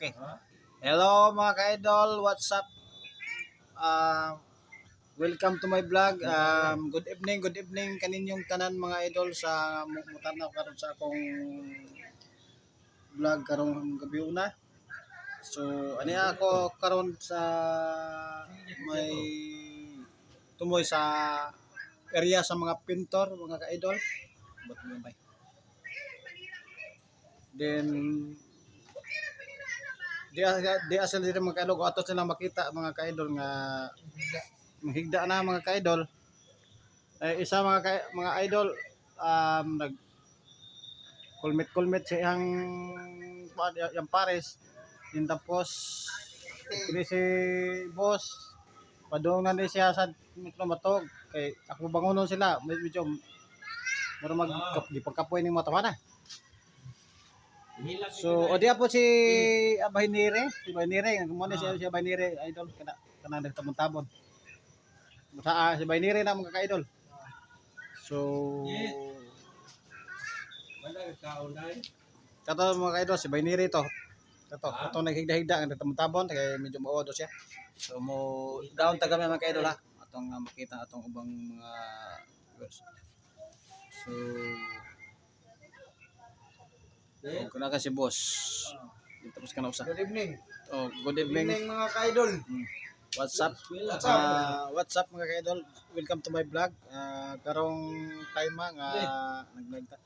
Okay. Hello mga ka-idol, what's up? Welcome to my vlog. Good evening kaninyong tanan mga idol sa mutanaw karon sa akong vlog karong gabi una. So, ani ako karon sa may tumoy sa area sa mga pintor mga ka-idol. Then di asal diri mga ka-idol ko ato sila makita mga ka-idol nga mahigda na mga ka-idol. Isa mga idol nag kulmit siyang yung pares yung tapos kini si boss padungan din siya sa metro matog kay ako bangonon sila medyo mura gipagkapoy ning mata na. So o diya po si Bahinire mo na siya Bahinire idol kana nagtabon-tabon. Sa si Bahinire na mga ka-idol. So kato mga ka-idol si Bahinire to. Kato naghigda-higda ang tabon-tabon kay medyo maudo siya. So mo down ta kami mga ka-idol ha. Atong makita atong ubang mga viewers. So kuna ka si boss. Tapos ka na usa. Good evening. Oh, good Good evening. evening mga ka-idol. What's up? What's up mga ka-idol? Welcome to my vlog. Karong time nga nag-vlog ta.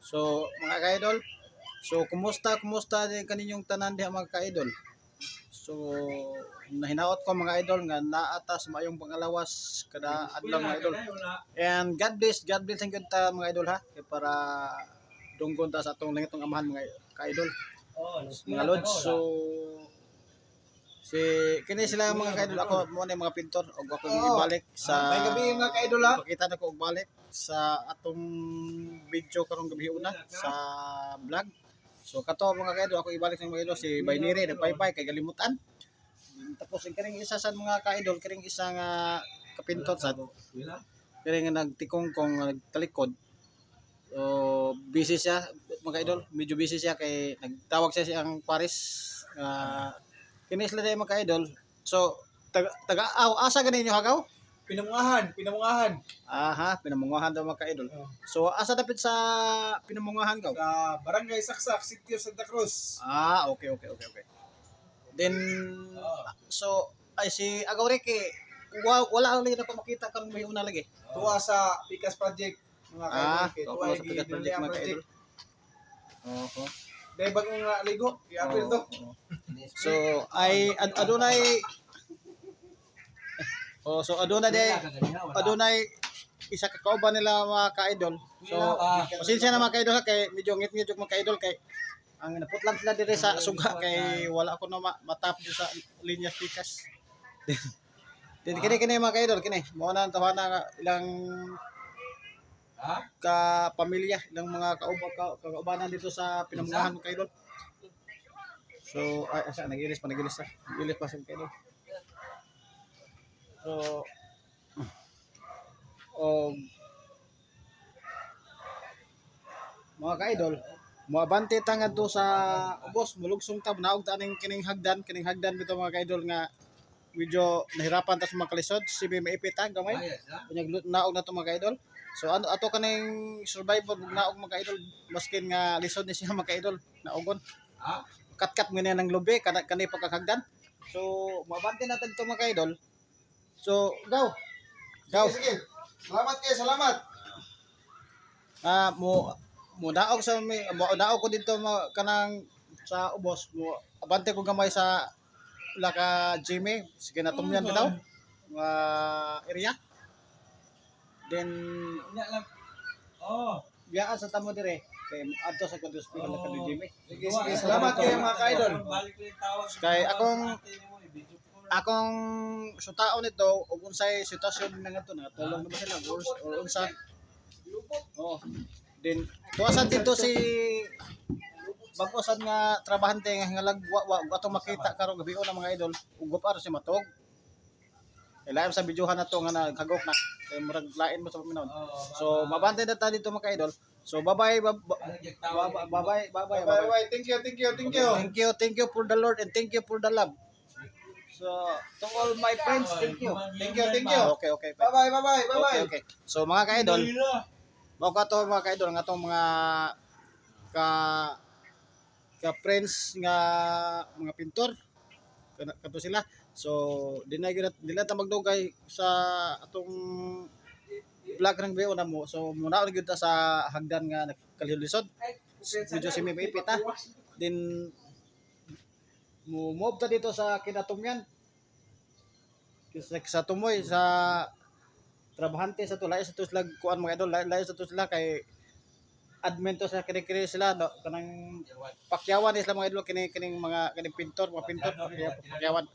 So mga ka-idol, so kumusta din kaninyong tanan diha mga ka-idol? So nahinaot ko mga idol nga naatas mayong pangalawas kada adlaw mga idol. And God bless ang gyud ta mga idol ha. Kay para dunggon ta sa atong langitong amahan mga ka-idol. Mga lods. So kini sila mga ka-idol ako mo na mga pintor og ako ibalik sa May gabi mga ka-idol ha. pakita na ko og balik sa atong video karong gabi una sa vlog. So kato mga ka-idol ako ibalik sa mga idol si Bahinire nagpaypay kay galimutan. Tapos kining isa sa mga ka-idol kining isa nga kapintor sa kining nagtikong-kong nagtalikod. So busy siya mga idol, medyo busy siya kay nagtawag siya siyang Paris kini sila day mga idol. So taga-aw asa ganin niyo hagaw? Pinamungahan. Aha, pinamungahan daw mga idol. So asa dapit sa pinamungahan ka? Sa Barangay Saksak, Sitio Santa Cruz. Okay. Then so ay si Agaw Ricky wala lang na makita karon may una lagi. Tuwa sa Pikas Project mga ka-idol. Kay tuwa sa Pikas yung Project, mga project. ka-idol. Oho. Dahil bagong nga ligo. I-apil to. So ay adunay adunay isa ka kauban nila mga ka-idol. So pasensya na mga ka-idol ha, kay medyo ngit-ngit yung mga ka-idol kay ang naputlan sila dire sa suga kay wala ko na matap sa linya Pikas. Then kini mga ka-idol kini mo na tawana nga ilang ka pamilya ilang mga kaubanan dito sa pinamungahan mga ka-idol. So ay asa nagilis pa sa ka-idol. So mga ka-idol moabante ta ngadto sa ubos mulugsong ta naog ta ning kining hagdan bitaw mga ka-idol nga medyo nahirapan ta sa mga kalisod sibi maipit ta gamay unyag naog na to mga ka-idol. So ano ato kaning survival naog mga ka-idol maskin nga lisod ni siya mga ka-idol naogon kat-kat mo na ng lubi kanay pagkakagdan. So moabante natin to mga ka-idol. So go. Sige. Salamat. Mo daog ko dito kanang sa ubos mo abante ko gamay sa laka Jimmy sige na tumyan bitaw area. Then biya sa tamo dire kay adto sa kanto hospital laka Jimmy. Sige. Salamat kayo mga ka-idol. Kay akong sutaon nito ug unsay sitwasyon na ngadto na tulong naman sila or unsa. Then tuwasan dito si bago-sad nga trabahante nga lagwa ato makita karong gabi na mga idol ug gupar si matog. Kailangan sa videohan na to nga nagkagok na. Kaya murag lain mo sa paminaw. So mabantay na tayo dito mga ka-idol. So bye-bye. Bye-bye. Bye. Thank you. Thank you for the Lord and thank you for the love. So to all my friends, thank you. Thank you. Okay. Bye-bye. Okay. So mga ka-idol, mao ka to mga ka-idol nga tong mga ka friends nga mga pintor kato sila. So dila ta magdugay sa atong vlog ng bio na mo. So muna gyud ta sa hagdan nga nagkalilisod. Medyo si Mipipit ha. Then move ta dito sa Kinatumyan. Sa tumoy sa trabahante sa tulay sa tuslag kuan mga idol layo sa tusla kay admin to sa kini sila no kanang pakyawan is mga idol kining mga kining pintor pakyawan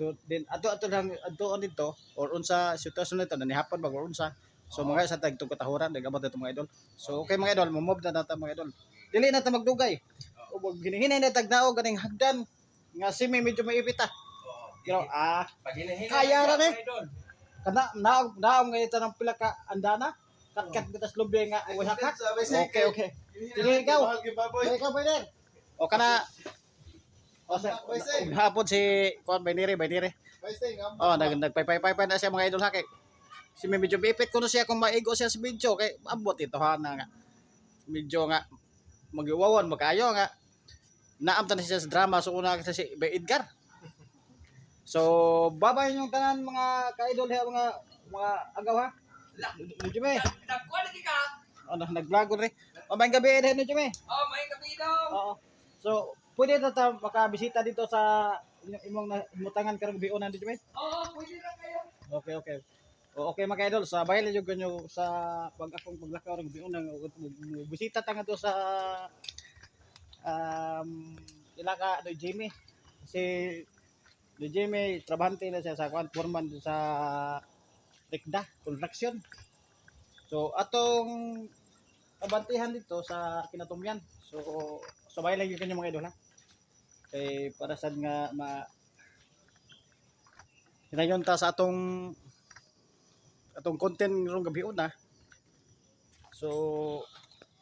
do din ato lang ato dito or unsa sitwasyon nito nanihapon bag or unsa so mga sa tag katahuran nagabot ito mga idol so okay mga idol mo-move na nata mga idol dili na ta magdugay o ginihinay na tagdaog ganing hagdan nga simi medyo maipita kaya ra ni kana naom nga ito ng pila ka andana kat bitas lubi nga uhakat okay sige ikaw pwede o kana o sa hapon si kuan Baynire oh nagpaypay na siya mga idol ha kay si medyo bipit ko no siya kung maigo siya sa video kay abot ito ha na nga medyo nga magiwawan magkayo nga naamtan na siya sa drama so una kasi si Edgar. So, babay yung tanan mga ka-idol ha, mga agaw ha. Medyo may. Nagkuha lagi ka. Ano, nag-vlog ko rin. O, may gabi din, medyo may. Oh, may gabi daw. Oo. So, pwede na ta makabisita dito sa imong imutangan karong biunan dito may? Oo, pwede na kayo. Okay. O, okay mga ka-idol, sa bayan yung ganyo sa pag akong paglakaw ng biunan, bisita ta nga to sa ilaka do Jimmy. Si do Jimmy trabahante na siya sa kwan foreman sa Tekda construction. So atong abantihan dito sa Kinatumyan. So sabay lang yung mga idol ha. Kay para sad nga hinayon ta sa atong content rong gabi una. So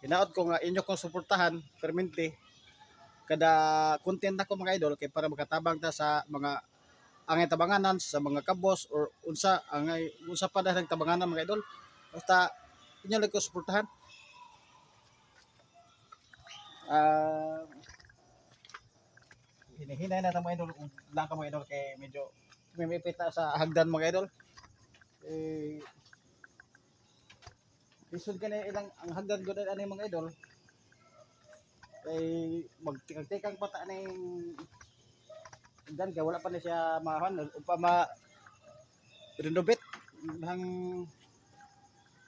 hinaot ko nga inyo kong suportahan permanente kada content nako mga idol kay para makatabang ta sa mga angay tabanganan sa mga kabos or unsa pa dalang tabanganan mga idol basta inyo lang ko suportahan hinahinay na mga idol lang ka mga idol kay medyo mimipit na sa hagdan mga idol isod ka na ilang ang hagdan ko na mga idol kay magtikang-tikang pata na yung dan kaya wala pa na siya maahan upa renovate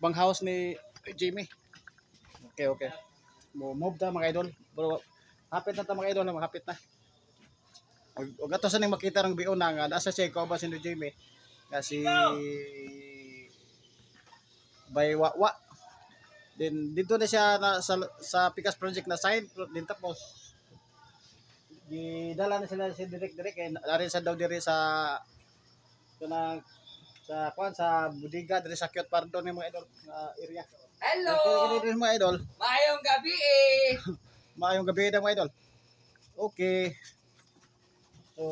bang house ni Jimmy. Okay move ta mga idol pero hapit na ta mga idol hapit na og ato sa ning makita ng bion nga nasa siya ko ba si Jimmy nga si Baywawa then dito na siya sa Pikas project na sign din tapos gidala na sila si direct kay ari sa daw diri sa kanang sa kwan sa Budiga diri sa Kyot Pardo ni mga idol area. Hello. Kini mga idol. Maayong gabi eh. Maayong gabi daw mga idol. Okay. So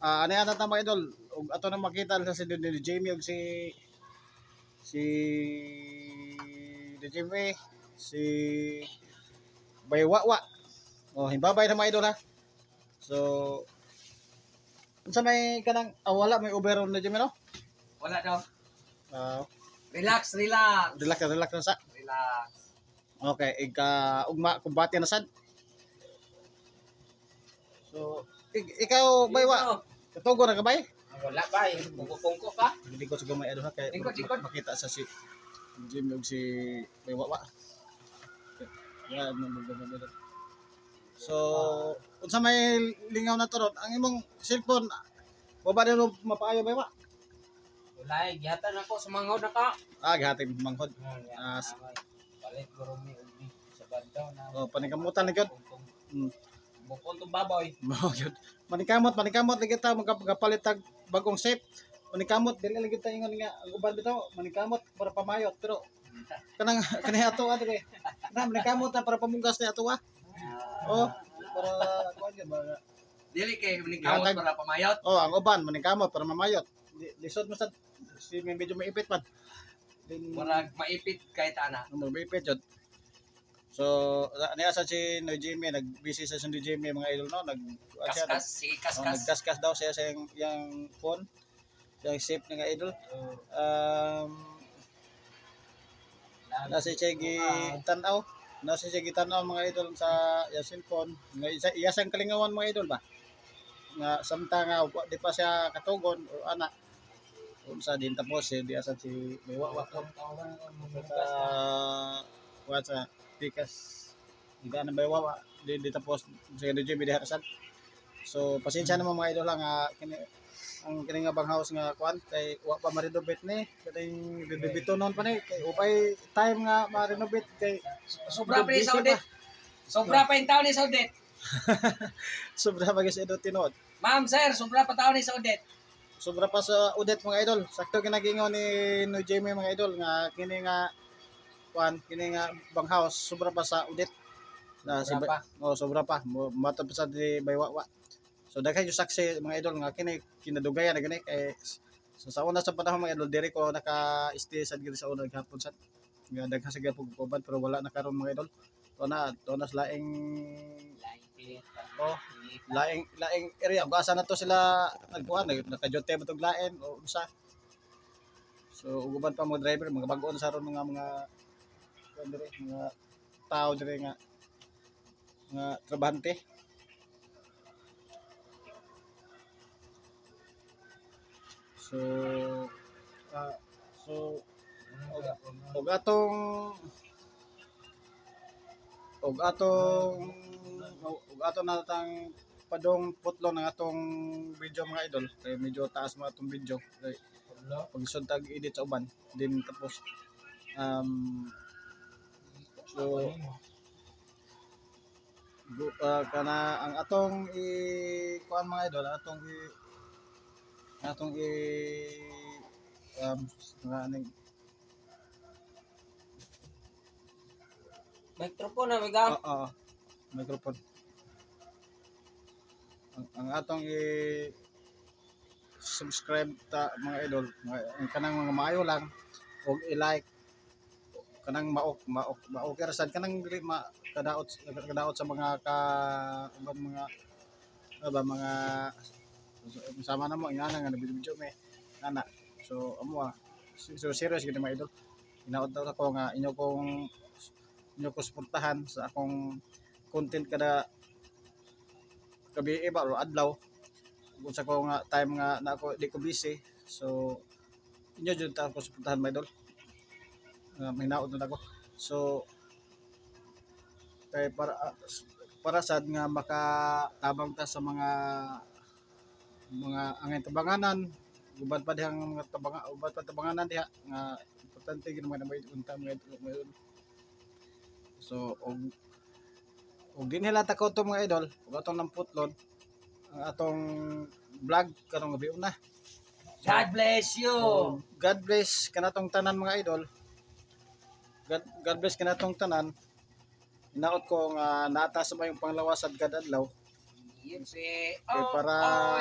ano yan ta mga idol ug ato na makita sa si Jamie ug si Jamie si Baywawa. Oh himbabay na mga idol ha. So unsa may kanang wala may overall na Jimmy no? Wala daw. Relax. Relax. Relax na sa. Relax. Okay, ugma kumbati na sad. So ikaw Baywa, katugo na ka bay? Wala ba? Pungko ka? Hindi ko siguro may ano ha kay Likod. makita sa si Jimmy ug si Baywawa. Yan so unsa may lingaw na turod ang imong cellphone wa ba nimo mapaayo ba? Wala, gihatan ako, sumangaw na ka. Gihatid manghod. Balik ko rin ubi sa bandaw na. Paningkamutan na gyud. Bukod to baboy. Mao gyud. Maningkamot lagi ta magapalit tag bagong shape. Maningkamot dili lagi ta ingon nga ang uban bitaw maningkamot para pamayot pero kanang kanhi ato dire. Na maningkamot na para pamunggas ni ato Oh, para kuan gyud ba. Dili kay maningkamot Gatag- para pamayot. Oh, ang uban maningkamot para mamayot. Lisod mo sa si may medyo maipit man. Din Murag maipit kay ana. maipit jud. So, niya si No Jimmy, nag-busy sa si No Jimmy mga idol no, Kaskas, sige kaskas. nagkaskas daw siya sa yung phone, sa shape ng idol. Nasi Chegi tanaw, mga idol sa yung cellphone. Iya sang kalingawan mga idol ba? Nga samtang nga di pa siya katugon o ana. Unsa din tapos di asan si Baywa sa sa tikas hindi na Baywa di tapos sa DJ di harasan. So pasensya naman mga idol lang ang kini nga bang house nga kuan kay wa pa ma-renovate ni kaning bibito noon pa ni kay upay time nga ma-renovate kay Sobra pa ni busy Saudit. Sobra pa yung tao ni Saudit. sobra pa gyud sa tinod. Ma'am, sir, sobra pa tao ni Saudit. Sobra pa sa udet mga idol. Sakto ginagingon ni No Jamie mga idol nga kini nga bang house sobra pa sa udet. Na Sobra pa. sobra pa. Matod pa sa di Baywa. So daghan yung saksi mga idol nga kini kinadugayan na gani kay sa una sa panahon mga idol diri ko naka-stay sa giri sa una gihapon sa nga daghan sa gyapon kuban pero wala na karon mga idol. To na sa laing laing area basa na to sila nagkuan naka-jote ba tong lain o unsa. So uban pa mga driver mga bag-on sa ron mga dire mga tao dire nga trabahante. So og atong natang padong putlo ng atong video mga idol kay medyo taas mga atong video kay pag tag edit sa uban din tapos so kana ang atong kuan mga idol atong mga aning Microphone na, bigang. microphone ang atong subscribe ta mga idol ang kanang mga maayo lang og i-like kanang maok sad kanang dili kadaot sa mga mga mga sama na mo ingana nga nabidyo me ana so amo so serious gid mga idol hinaot daw ako nga inyo ko suportahan sa akong content kada gabi ba o adlaw kung sa ko nga time nga na ako di ko busy so inyo jud ta ko suportahan mga idol may hinaot na ako so kay para sad nga makatabang ta sa mga angay tabanganan uban pa dihang mga tabanganan diha nga importante gid mga unta mga idol. So og din nila ta ko to mga idol ug atong namputlon ang atong vlog karong gabi una. God bless you. God bless kanatong tanan mga idol. God bless kanatong tanan. Hinaot ko nga nata sa mayong panglawas at kadadlaw. Yippee. Okay, para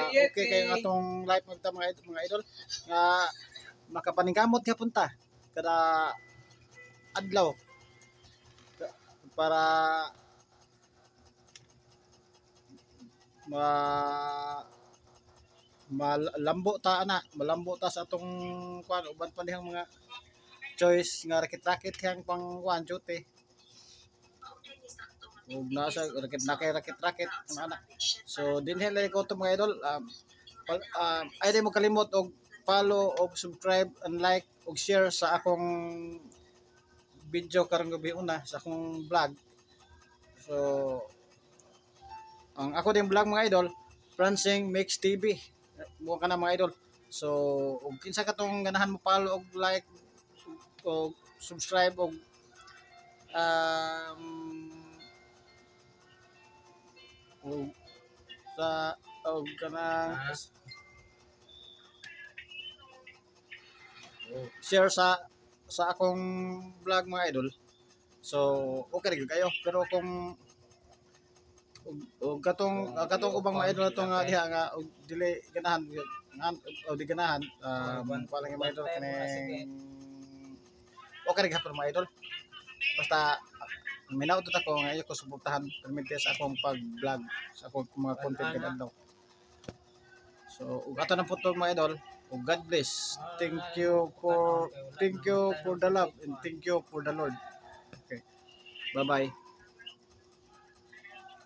okay kay nga atong live magta mga idol nga makapaningkamot ka punta kada adlaw para malambo ta sa atong kuan uban pa dihang mga choice nga rakit-rakit yang pang kuan duty ug nasa rakit ana so dinhi lang ko to mga idol ay di mo kalimot og follow og subscribe and like og share sa akong video karong gabi una sa akong vlog so ang ako ding vlog mga idol Francing Mix TV mo ka na mga idol so ug kinsa katong ganahan mo follow og like og subscribe og ug sa ug kanang share sa akong vlog mga idol. So okay ra gyud kayo, pero kung katong ubang mga idol nato nga diha nga og dili ganahan nga o di ganahan wala nga mga idol kaning okay ra gyapon mga idol. Basta minaw to ako nga iyo ko suportahan permente sa akong pag-vlog sa akong mga content kada adlaw. So ug ato na po to mga idol. ug God bless. Thank you for the love and thank you for the Lord. Okay. Bye-bye.